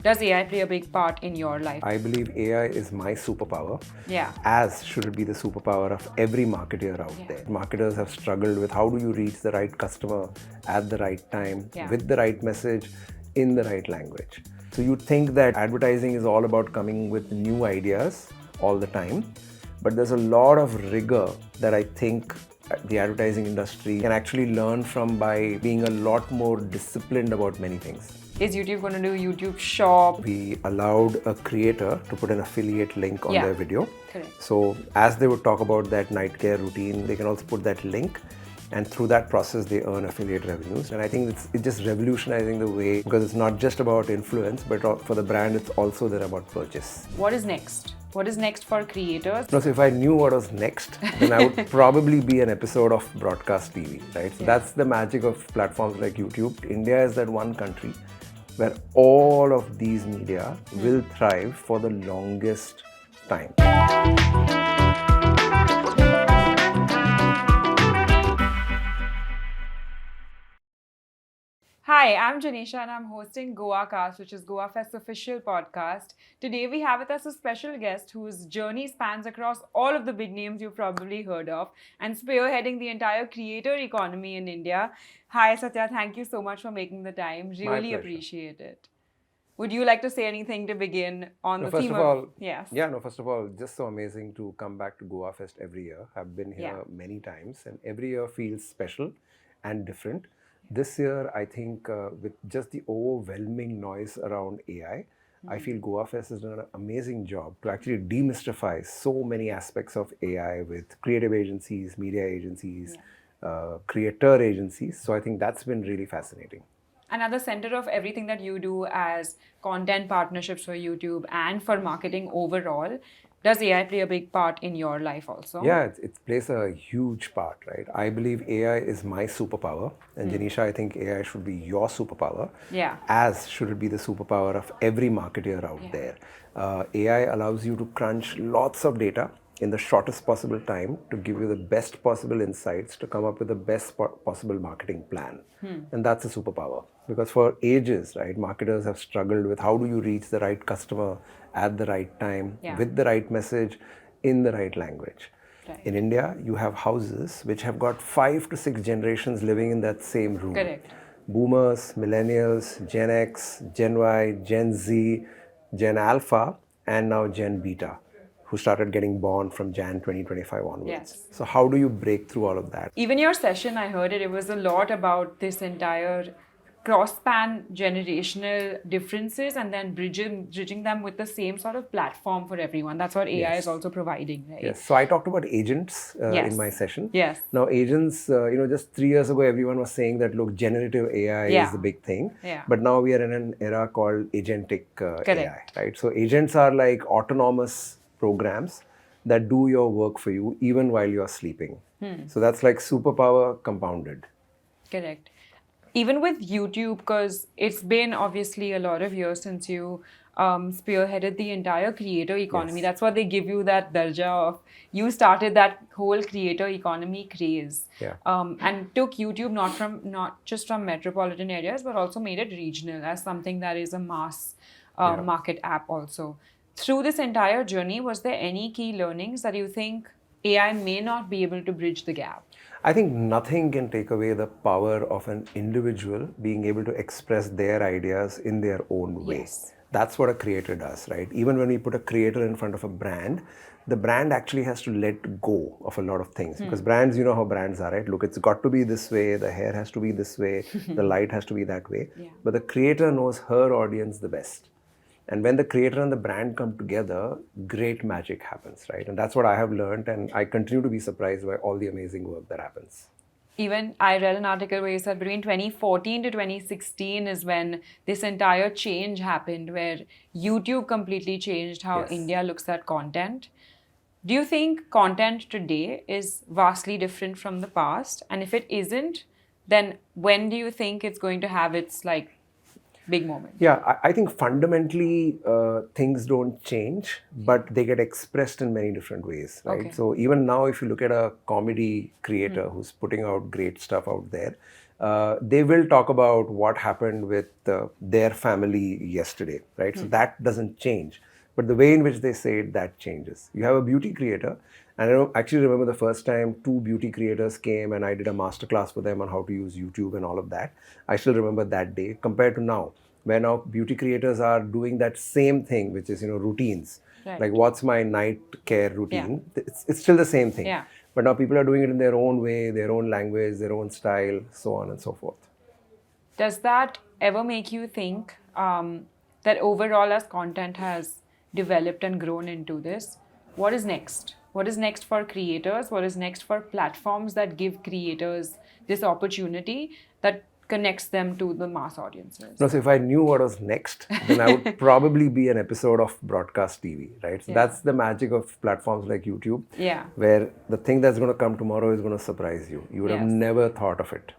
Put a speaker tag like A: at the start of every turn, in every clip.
A: Does AI play a big part in your life?
B: I believe AI is my superpower.
A: Yeah.
B: As should it be the superpower of every marketer out there. Marketers have struggled with how do you reach the right customer at the right time, with the right message, in the right language. So you'd think that advertising is all about coming with new ideas all the time, but there's a lot of rigor that I think the advertising industry can actually learn from by being a lot more disciplined about many things.
A: Is YouTube going to do YouTube Shop?
B: We allowed a creator to put an affiliate link on their video.
A: Correct.
B: So as they would talk about that night care routine, they can also put that link, and through that process they earn affiliate revenues. And I think it's just revolutionizing the way, because it's not just about influence, but for the brand it's also there about purchase.
A: What is next? What is next for creators?
B: No, so if I knew what was next, then I would probably be an episode of broadcast TV, right? So that's the magic of platforms like YouTube. India is that one country where all of these media will thrive for the longest time.
A: Hi, I'm Janisha and I'm hosting Goacast, which is Goafest's official podcast. Today we have with us a special guest whose journey spans across all of the big names you've probably heard of and spearheading the entire creator economy in India. Hi Satya, thank you so much for making the time. Really appreciate it. Would you like to say anything to begin on the
B: first
A: theme
B: of all,
A: yes.
B: First of all, just so amazing to come back to Goafest every year. I've been here many times and every year feels special and different. This year, I think with just the overwhelming noise around AI, I feel Goafest has done an amazing job to actually demystify so many aspects of AI with creative agencies, media agencies, creator agencies. So I think that's been really fascinating.
A: And at the center of everything that you do as content partnerships for YouTube and for marketing overall, does AI play a big part in your life also?
B: Yeah, it plays a huge part, right? I believe AI is my superpower. And Janisha, I think AI should be your superpower.
A: Yeah.
B: As should it be the superpower of every marketer out there. AI allows you to crunch lots of data in the shortest possible time to give you the best possible insights to come up with the best possible marketing plan. And that's a superpower. Because for ages, right, marketers have struggled with how do you reach the right customer at the right time, with the right message, in the right language. In India, you have houses which have got 5 to 6 generations living in that same room.
A: Correct.
B: Boomers, millennials, Gen X, Gen Y, Gen Z, Gen Alpha, and now Gen Beta, who started getting born from Jan 2025 onwards.
A: Yes.
B: So how do you break through all of that?
A: Even your session, I heard it was a lot about this entire cross-span generational differences and then bridging them with the same sort of platform for everyone. That's what AI is also providing, right?
B: Yes. So I talked about agents in my session.
A: Yes.
B: Now agents, just 3 years ago, everyone was saying that, look, generative AI is the big thing.
A: Yeah.
B: But now we are in an era called agentic AI, right? So agents are like autonomous programs that do your work for you even while you're sleeping. So that's like superpower compounded.
A: Correct. Even with YouTube, because it's been obviously a lot of years since you spearheaded the entire creator economy. That's what they give you that darja of. You started that whole creator economy craze, and took YouTube not just from metropolitan areas, but also made it regional as something that is a mass market app also. Through this entire journey, was there any key learnings that you think AI may not be able to bridge the gap?
B: I think nothing can take away the power of an individual being able to express their ideas in their own way. That's what a creator does, right? Even when we put a creator in front of a brand, the brand actually has to let go of a lot of things. Because brands, you know how brands are, right? Look, it's got to be this way, the hair has to be this way, the light has to be that way. But the creator knows her audience the best. And when the creator and the brand come together, great magic happens, right? And that's what I have learned, and I continue to be surprised by all the amazing work that happens.
A: Even I read an article where you said between 2014 to 2016 is when this entire change happened, where YouTube completely changed how India looks at content. Do you think content today is vastly different from the past? And if it isn't, then when do you think it's going to have its big moment?
B: Yeah, I think fundamentally things don't change, but they get expressed in many different ways, right? So even now, if you look at a comedy creator who's putting out great stuff out there, they will talk about what happened with their family yesterday, right? So that doesn't change. But the way in which they say it, that changes. You have a beauty creator, and actually remember the first time two beauty creators came and I did a masterclass for them on how to use YouTube and all of that. I still remember that day compared to now, where now beauty creators are doing that same thing, which is, routines.
A: Right.
B: Like, what's my night care routine? It's still the same thing.
A: Yeah.
B: But now people are doing it in their own way, their own language, their own style, so on and so forth.
A: Does that ever make you think that overall, as content has developed and grown into this, what is next? What is next for creators? What is next for platforms that give creators this opportunity that connects them to the mass audiences?
B: No, so if I knew what was next, then I would probably be an episode of broadcast TV, right? So that's the magic of platforms like YouTube, where the thing that's going to come tomorrow is going to surprise you. You would have never thought of it.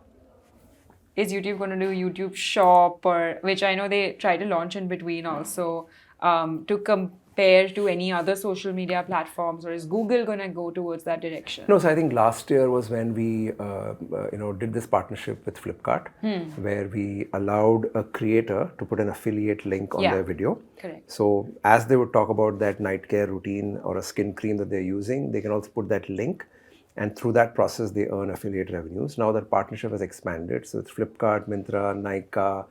A: Is YouTube going to do YouTube Shop, or which I know they try to launch in between also, to compare to any other social media platforms, or is Google going to go towards that direction?
B: No, so I think last year was when we did this partnership with Flipkart, where we allowed a creator to put an affiliate link on their video.
A: Correct.
B: So as they would talk about that night care routine or a skin cream that they're using, they can also put that link. And through that process, they earn affiliate revenues. Now that partnership has expanded. So it's Flipkart, Myntra, Nykaa,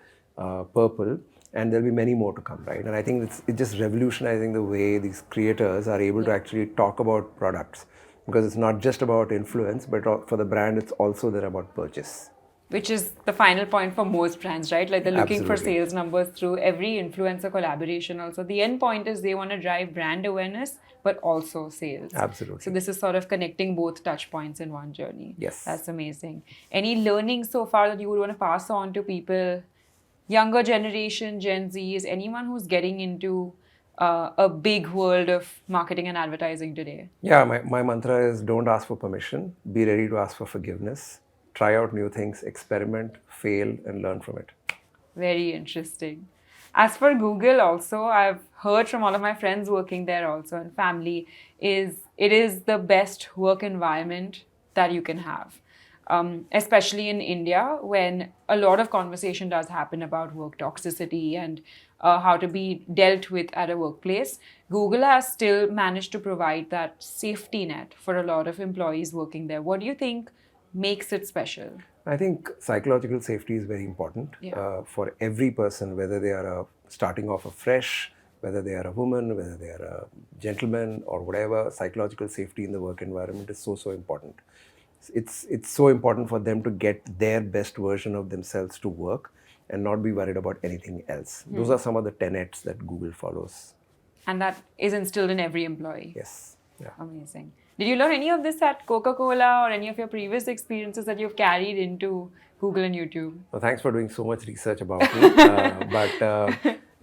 B: Purple, and there'll be many more to come, right? And I think it's just revolutionizing the way these creators are able to actually talk about products, because it's not just about influence, but for the brand, it's also there about purchase.
A: Which is the final point for most brands, right? Like, they're looking for sales numbers through every influencer collaboration. Also, the end point is they want to drive brand awareness, but also sales.
B: Absolutely.
A: So this is sort of connecting both touch points in one journey.
B: Yes.
A: That's amazing. Any learnings so far that you would want to pass on to people, younger generation, Gen Zs, anyone who's getting into a big world of marketing and advertising today?
B: Yeah, my mantra is don't ask for permission. Be ready to ask for forgiveness. Try out new things, experiment, fail, and learn from it.
A: Very interesting. As for Google also, I've heard from all of my friends working there also and family, it is the best work environment that you can have. Especially in India, when a lot of conversation does happen about work toxicity and how to be dealt with at a workplace, Google has still managed to provide that safety net for a lot of employees working there. What do you think makes it special?
B: I think psychological safety is very important for every person, whether they are starting off afresh, whether they are a woman, whether they are a gentleman or whatever. Psychological safety in the work environment is so important. It's so important for them to get their best version of themselves to work and not be worried about anything else. Those are some of the tenets that Google follows.
A: And that is instilled in every employee.
B: Yes. Yeah.
A: Amazing. Did you learn any of this at Coca-Cola or any of your previous experiences that you've carried into Google and YouTube?
B: Well, thanks for doing so much research about me.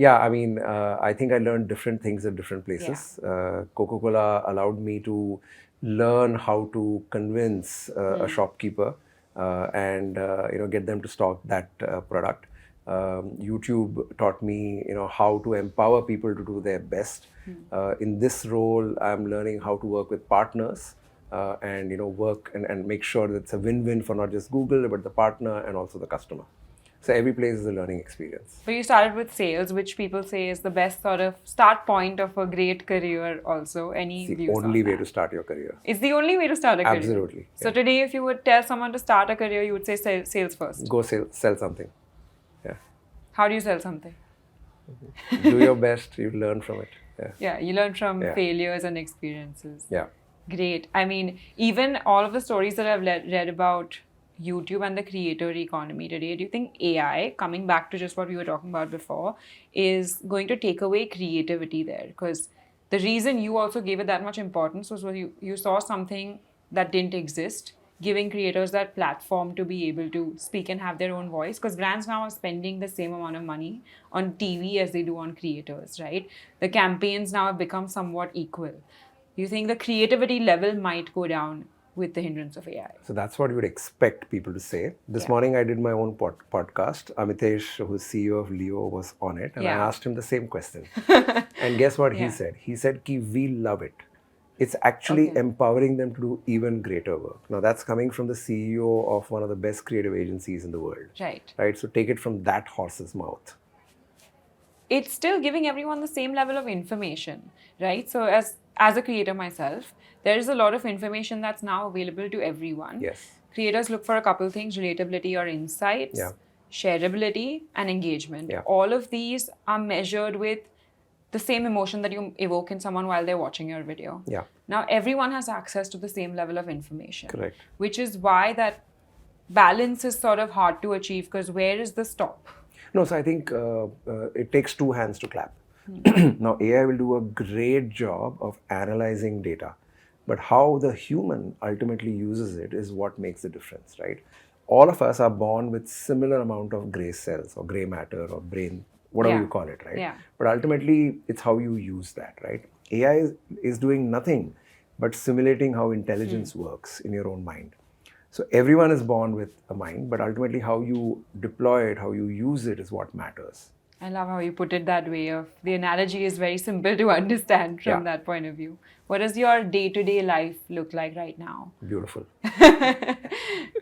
B: I think I learned different things at different places. Coca-Cola allowed me to learn how to convince a shopkeeper and get them to stock that product. YouTube taught me, how to empower people to do their best. In this role, I'm learning how to work with partners and work and make sure that it's a win-win for not just Google, but the partner and also the customer. So every place is a learning experience.
A: So you started with sales, which people say is the best sort of start point of a great career also. Any
B: it's the
A: views
B: only
A: on
B: way
A: that?
B: to start your career.
A: It's the only way to start a career?
B: Absolutely.
A: So today, if you would tell someone to start a career, you would say sales first.
B: Go sell something. Yeah.
A: How do you sell something?
B: Do your best, you learn from it.
A: Yeah, you learn from failures and experiences.
B: Yeah.
A: Great. I mean, even all of the stories that I've read about YouTube and the creator economy today, do you think AI, coming back to just what we were talking about before, is going to take away creativity there? Because the reason you also gave it that much importance was you saw something that didn't exist, giving creators that platform to be able to speak and have their own voice, because brands now are spending the same amount of money on TV as they do on creators, right? The campaigns now have become somewhat equal. You think the creativity level might go down with the hindrance of AI?
B: So that's what you would expect people to say. This morning I did my own podcast. Amitesh, who's CEO of Leo, was on it, and I asked him the same question. And guess what he said? He said, we love it. It's actually
A: Okay.
B: empowering them to do even greater work. Now, that's coming from the CEO of one of the best creative agencies in the world.
A: Right.
B: Right? So take it from that horse's mouth.
A: It's still giving everyone the same level of information, right? So as a creator myself, there is a lot of information that's now available to everyone.
B: Yes.
A: Creators look for a couple things: relatability or insights,
B: Yeah.
A: shareability, and engagement.
B: Yeah.
A: All of these are measured with the same emotion that you evoke in someone while they're watching your video.
B: Yeah.
A: Now everyone has access to the same level of information.
B: Correct.
A: Which is why that balance is sort of hard to achieve, because where is the stop?
B: No, so I think it takes two hands to clap. Now, AI will do a great job of analyzing data, but how the human ultimately uses it is what makes the difference, right? All of us are born with similar amount of gray cells or gray matter or brain, whatever
A: Yeah.
B: you call it, right?
A: Yeah.
B: But ultimately, it's how you use that, right? AI is doing nothing but simulating how intelligence works in your own mind. So everyone is born with a mind, but ultimately how you deploy it, how you use it is what matters.
A: I love how you put it that way. Of the analogy is very simple to understand from
B: Yeah.
A: that point of view. What does your day-to-day life look like right now?
B: Beautiful.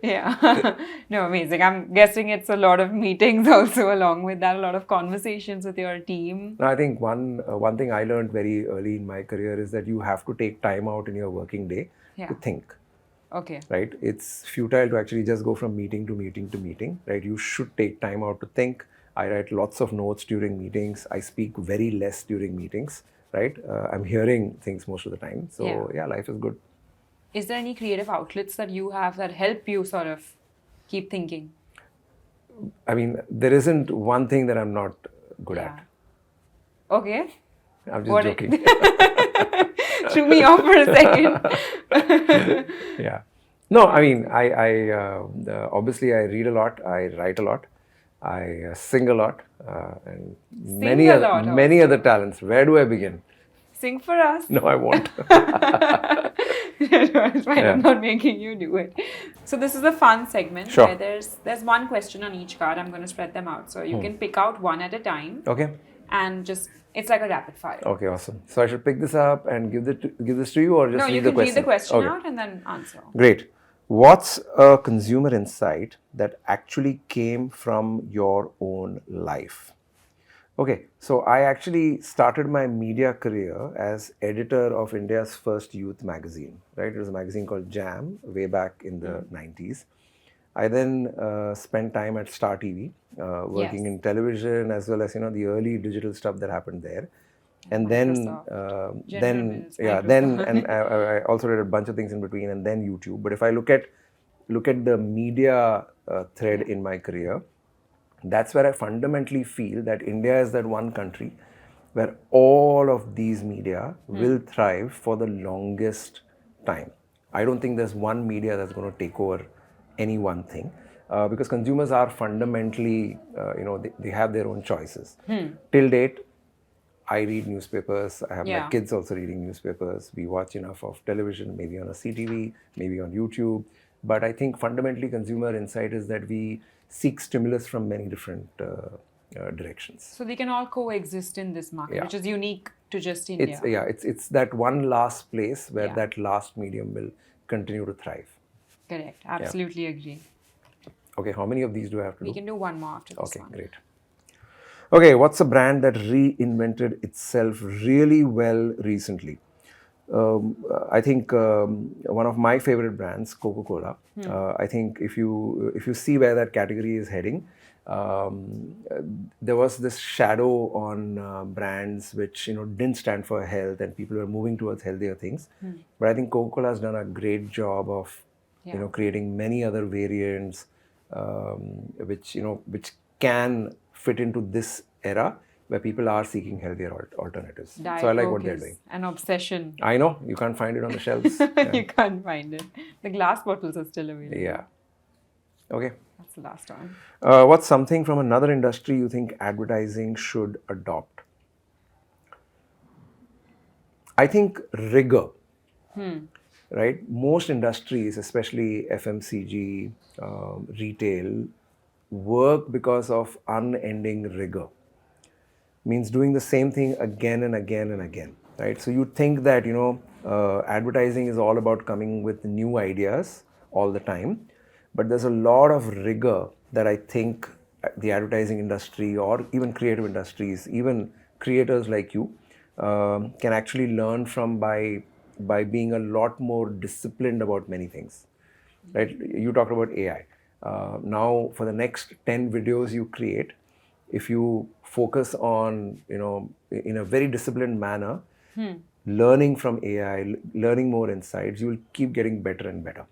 A: Yeah. No, amazing. I'm guessing it's a lot of meetings also along with that, a lot of conversations with your team.
B: Now, I think one thing I learned very early in my career is that you have to take time out in your working day
A: Yeah.
B: to think.
A: Okay.
B: Right? It's futile to actually just go from meeting to meeting to meeting, right? You should take time out to think. I write lots of notes during meetings. I speak very less during meetings, right? I'm hearing things most of the time. So yeah, life is good.
A: Is there any creative outlets that you have that help you sort of keep thinking?
B: I mean, there isn't one thing that I'm not good at.
A: Okay.
B: I'm just joking.
A: Threw me off for a second.
B: Yeah. No, I mean, obviously I read a lot, I write a lot, I sing a lot, and many
A: a lot
B: other talents. Where do I begin?
A: Sing for us.
B: No, I won't.
A: No, it's fine.
B: Yeah.
A: I'm not making you do it. So this is a fun segment
B: Sure.
A: where there's one question on each card. I'm going to spread them out. So you can pick out one at a time.
B: Okay.
A: And just, it's like a rapid fire.
B: Okay, awesome. So I should pick this up and give this to you, or just
A: No,
B: read
A: you
B: the
A: can
B: question?
A: read the question
B: Okay.
A: out and then answer.
B: Great. What's a consumer insight that actually came from your own life? Okay, so I actually started my media career as editor of India's first youth magazine, right? It was a magazine called Jam way back in the 90s. I then spent time at Star TV, working in television as well as, the early digital stuff that happened there. And then, and I also did a bunch of things in between, and then YouTube. But if I look at the media thread in my career, that's where I fundamentally feel that India is that one country where all of these media will thrive for the longest time. I don't think there's one media that's going to take over any one thing, because consumers are fundamentally, they have their own choices. Till date, I read newspapers. I have my kids also reading newspapers. We watch enough of television, maybe on a CTV, maybe on YouTube. But I think fundamentally consumer insight is that we seek stimulus from many different directions.
A: So they can all coexist in this market, which is unique to just India.
B: It's that one last place where that last medium will continue to thrive.
A: Correct. Absolutely agree.
B: Okay, how many of these do I have to do?
A: We can do one more after this one.
B: Okay, great. Okay, what's a brand that reinvented itself really well recently? I think one of my favorite brands, Coca-Cola. I think if you see where that category is heading, there was this shadow on brands which didn't stand for health, and people were moving towards healthier things. But I think Coca-Cola has done a great job of creating many other variants, which can fit into this era where people are seeking healthier alternatives.
A: Diet
B: so I like
A: Coke
B: what they're
A: is
B: doing.
A: An obsession.
B: I know, you can't find it on the shelves.
A: You can't find it. The glass bottles are still available.
B: Yeah. Okay.
A: That's the last one.
B: What's something from another industry you think advertising should adopt? I think rigor. Right? Most industries, especially FMCG, retail, work because of unending rigor. Means doing the same thing again and again and again. right? So you think that, advertising is all about coming with new ideas all the time, but there's a lot of rigor that I think the advertising industry or even creative industries, even creators like you, can actually learn from by being a lot more disciplined about many things, right? You talked about AI. Now, for the next 10 videos you create, if you focus on, in a very disciplined manner, learning from AI, learning more insights, you will keep getting better and better.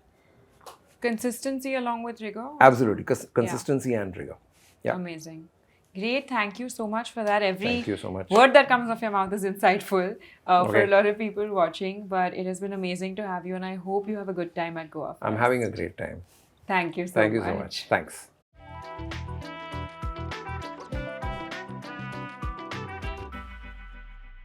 A: Consistency along with rigor? Also?
B: Absolutely. Consistency and rigor. Yeah.
A: Amazing. Great. Thank you so much for that.
B: Thank you so much.
A: Word that comes off your mouth is insightful for
B: Okay.
A: a lot of people watching. But it has been amazing to have you, and I hope you have a good time at Goafest.
B: I'm having a great time.
A: Thank you so much.
B: Thank you so much. Thanks.